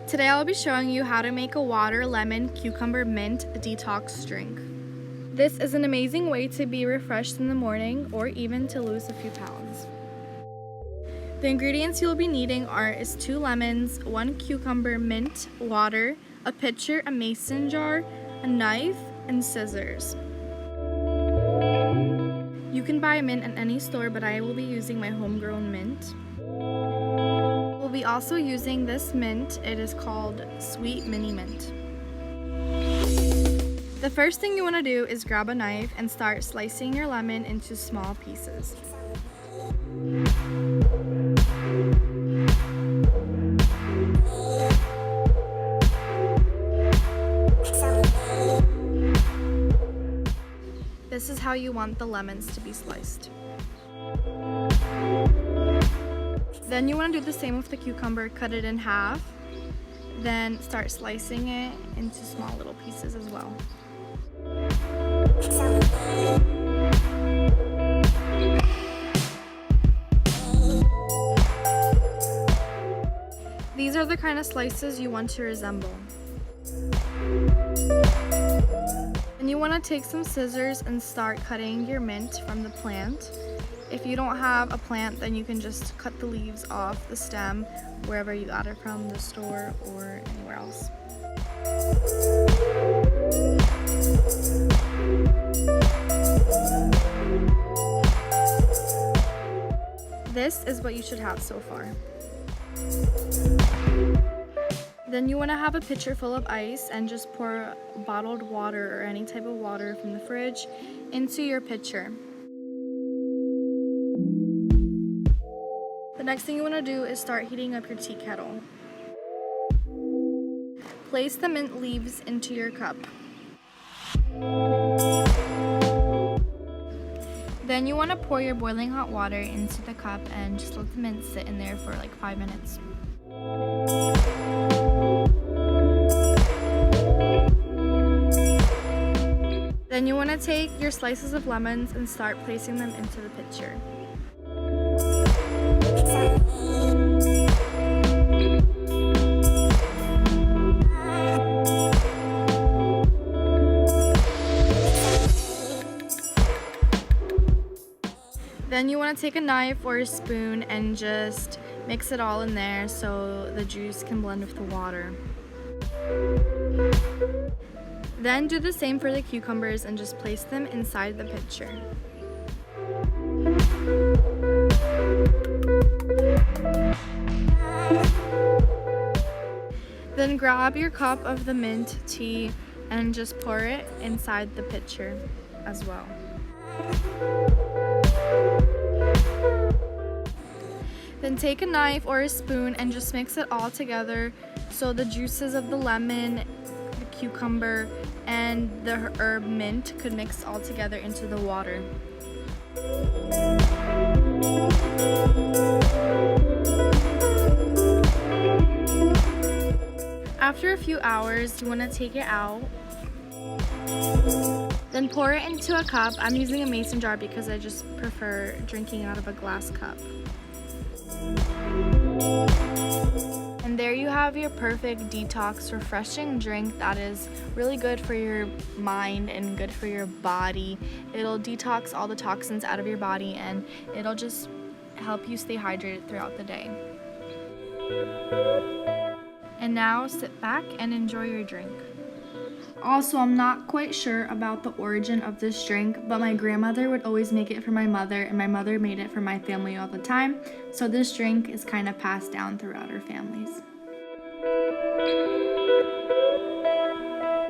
Today I'll be showing you how to make a water, lemon, cucumber, mint detox drink. This is an amazing way to be refreshed in the morning or even to lose a few pounds. The ingredients you'll be needing is 2 lemons, 1 cucumber, mint, water, a pitcher, a mason jar, a knife, and scissors. You can buy mint at any store, but I will be using my homegrown mint. We'll be also using this mint. It is called Sweet Mini Mint. The first thing you want to do is grab a knife and start slicing your lemon into small pieces. This is how you want the lemons to be sliced. Then you want to do the same with the cucumber, cut it in half, then start slicing it into small little pieces as well. These are the kind of slices you want to resemble. And you want to take some scissors and start cutting your mint from the plant. If you don't have a plant, then you can just cut the leaves off the stem wherever you got it from, the store or anywhere else. This is what you should have so far. Then you want to have a pitcher full of ice and just pour bottled water or any type of water from the fridge into your pitcher. The next thing you want to do is start heating up your tea kettle. Place the mint leaves into your cup. Then you want to pour your boiling hot water into the cup and just let the mint sit in there for like 5 minutes. Then you want to take your slices of lemons and start placing them into the pitcher. Then you want to take a knife or a spoon and just mix it all in there so the juice can blend with the water. Then do the same for the cucumbers and just place them inside the pitcher. Then grab your cup of the mint tea and just pour it inside the pitcher as well. Then take a knife or a spoon and just mix it all together so the juices of the lemon, the cucumber, and the herb mint could mix all together into the water. After a few hours, you want to take it out. Then pour it into a cup. I'm using a mason jar because I just prefer drinking out of a glass cup. And there you have your perfect detox, refreshing drink that is really good for your mind and good for your body. It'll detox all the toxins out of your body and it'll just help you stay hydrated throughout the day. And now sit back and enjoy your drink. Also, I'm not quite sure about the origin of this drink, but my grandmother would always make it for my mother, and my mother made it for my family all the time. So this drink is kind of passed down throughout our families.